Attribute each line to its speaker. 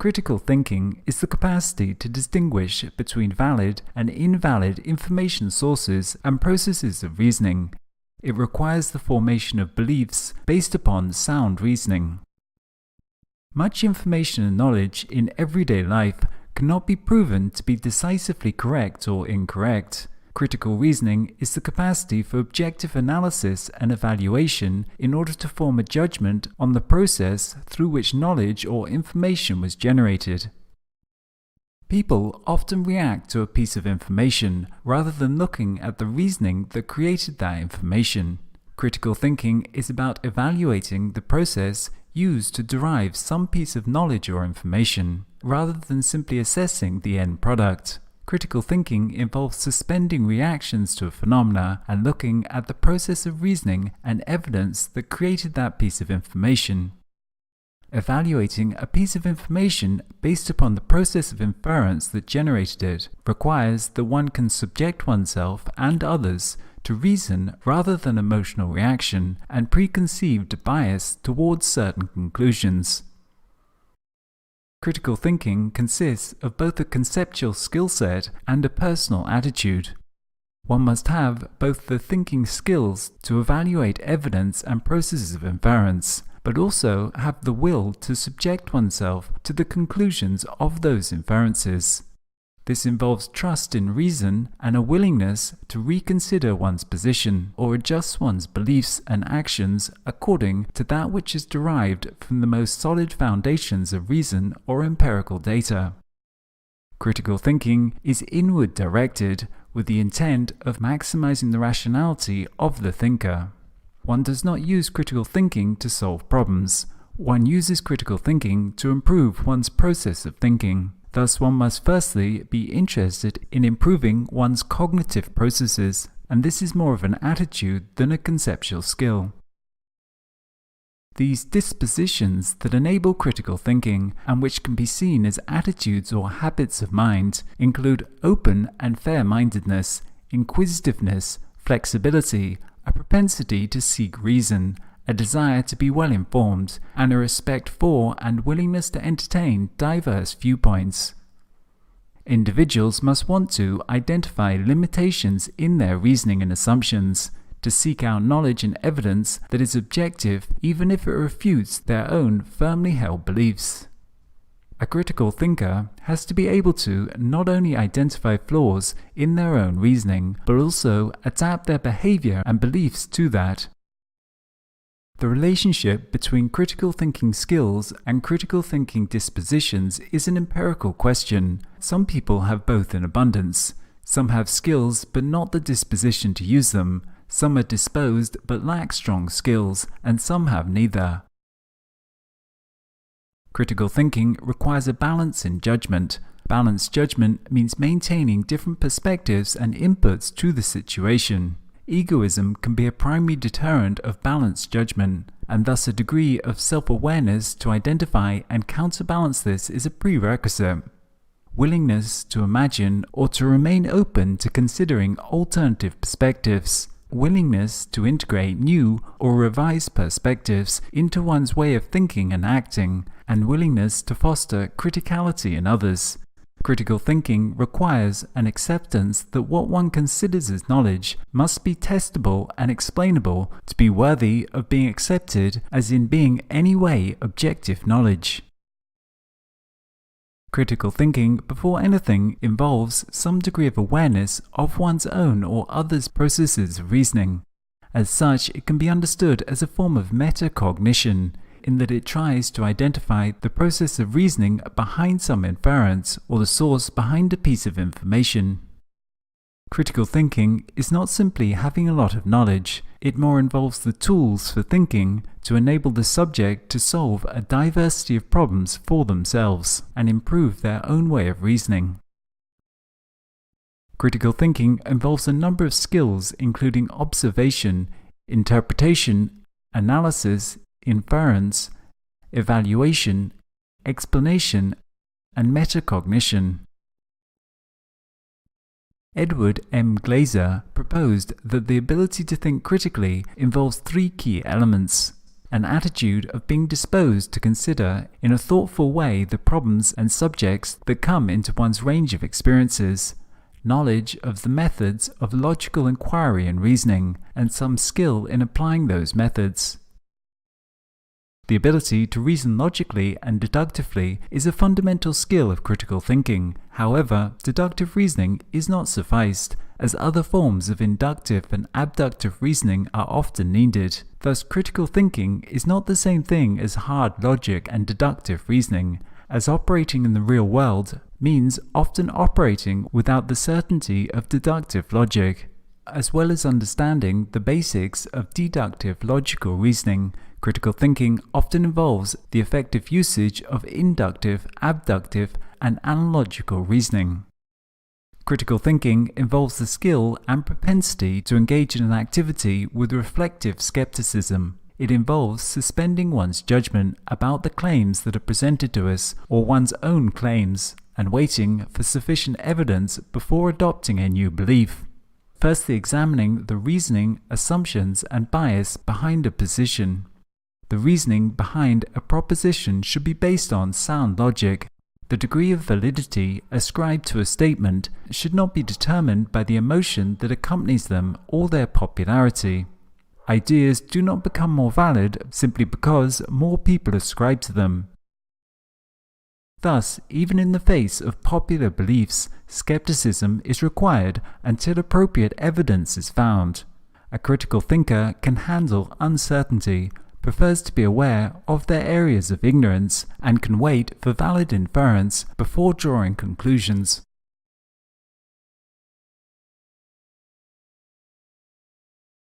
Speaker 1: Critical thinking is the capacity to distinguish between valid and invalid information sources and processes of reasoning. It requires the formation of beliefs based upon sound reasoning. Much information and knowledge in everyday life cannot be proven to be decisively correct or incorrect. Critical reasoning is the capacity for objective analysis and evaluation in order to form a judgment on the process through which knowledge or information was generated. People often react to a piece of information rather than looking at the reasoning that created that information. Critical thinking is about evaluating the process used to derive some piece of knowledge or information, rather than simply assessing the end product. Critical thinking involves suspending reactions to a phenomena and looking at the process of reasoning and evidence that created that piece of information. Evaluating a piece of information based upon the process of inference that generated it requires that one can subject oneself and others to reason rather than emotional reaction and preconceived bias towards certain conclusions. Critical thinking consists of both a conceptual skill set and a personal attitude. One must have both the thinking skills to evaluate evidence and processes of inference, but also have the will to subject oneself to the conclusions of those inferences. This involves trust in reason and a willingness to reconsider one's position or adjust one's beliefs and actions according to that which is derived from the most solid foundations of reason or empirical data. Critical thinking is inward directed with the intent of maximizing the rationality of the thinker. One does not use critical thinking to solve problems. One uses critical thinking to improve one's process of thinking. Thus, one must firstly be interested in improving one's cognitive processes, and this is more of an attitude than a conceptual skill. These dispositions that enable critical thinking, and which can be seen as attitudes or habits of mind, include open and fair-mindedness, inquisitiveness, flexibility, a propensity to seek reason, a desire to be well informed, and a respect for and willingness to entertain diverse viewpoints. Individuals must want to identify limitations in their reasoning and assumptions, to seek out knowledge and evidence that is objective even if it refutes their own firmly held beliefs. A critical thinker has to be able to not only identify flaws in their own reasoning, but also adapt their behavior and beliefs to that. The relationship between critical thinking skills and critical thinking dispositions is an empirical question. Some people have both in abundance. Some have skills but not the disposition to use them. Some are disposed but lack strong skills, and some have neither. Critical thinking requires a balance in judgment. Balanced judgment means maintaining different perspectives and inputs to the situation. Egoism can be a primary deterrent of balanced judgment, and thus a degree of self-awareness to identify and counterbalance this is a prerequisite. Willingness to imagine or to remain open to considering alternative perspectives. Willingness to integrate new or revised perspectives into one's way of thinking and acting, and willingness to foster criticality in others. Critical thinking requires an acceptance that what one considers as knowledge must be testable and explainable to be worthy of being accepted as in being any way objective knowledge. Critical thinking, before anything, involves some degree of awareness of one's own or others' processes of reasoning. As such, it can be understood as a form of metacognition, in that it tries to identify the process of reasoning behind some inference or the source behind a piece of information. Critical thinking is not simply having a lot of knowledge, it more involves the tools for thinking to enable the subject to solve a diversity of problems for themselves and improve their own way of reasoning. Critical thinking involves a number of skills including observation, interpretation, analysis, inference, evaluation, explanation, and metacognition. Edward M. Glaser proposed that the ability to think critically involves three key elements: an attitude of being disposed to consider in a thoughtful way the problems and subjects that come into one's range of experiences, knowledge of the methods of logical inquiry and reasoning, and some skill in applying those methods. The ability to reason logically and deductively is a fundamental skill of critical thinking. However, deductive reasoning is not sufficed, as other forms of inductive and abductive reasoning are often needed. Thus, critical thinking is not the same thing as hard logic and deductive reasoning, as operating in the real world means often operating without the certainty of deductive logic. As well as understanding the basics of deductive logical reasoning, critical thinking often involves the effective usage of inductive, abductive, and analogical reasoning. Critical thinking involves the skill and propensity to engage in an activity with reflective skepticism. It involves suspending one's judgment about the claims that are presented to us or one's own claims, and waiting for sufficient evidence before adopting a new belief. Firstly, examining the reasoning, assumptions, and bias behind a position. The reasoning behind a proposition should be based on sound logic. The degree of validity ascribed to a statement should not be determined by the emotion that accompanies them or their popularity. Ideas do not become more valid simply because more people ascribe to them. Thus, even in the face of popular beliefs, skepticism is required until appropriate evidence is found. A critical thinker can handle uncertainty, prefers to be aware of their areas of ignorance, and can wait for valid inference before drawing conclusions.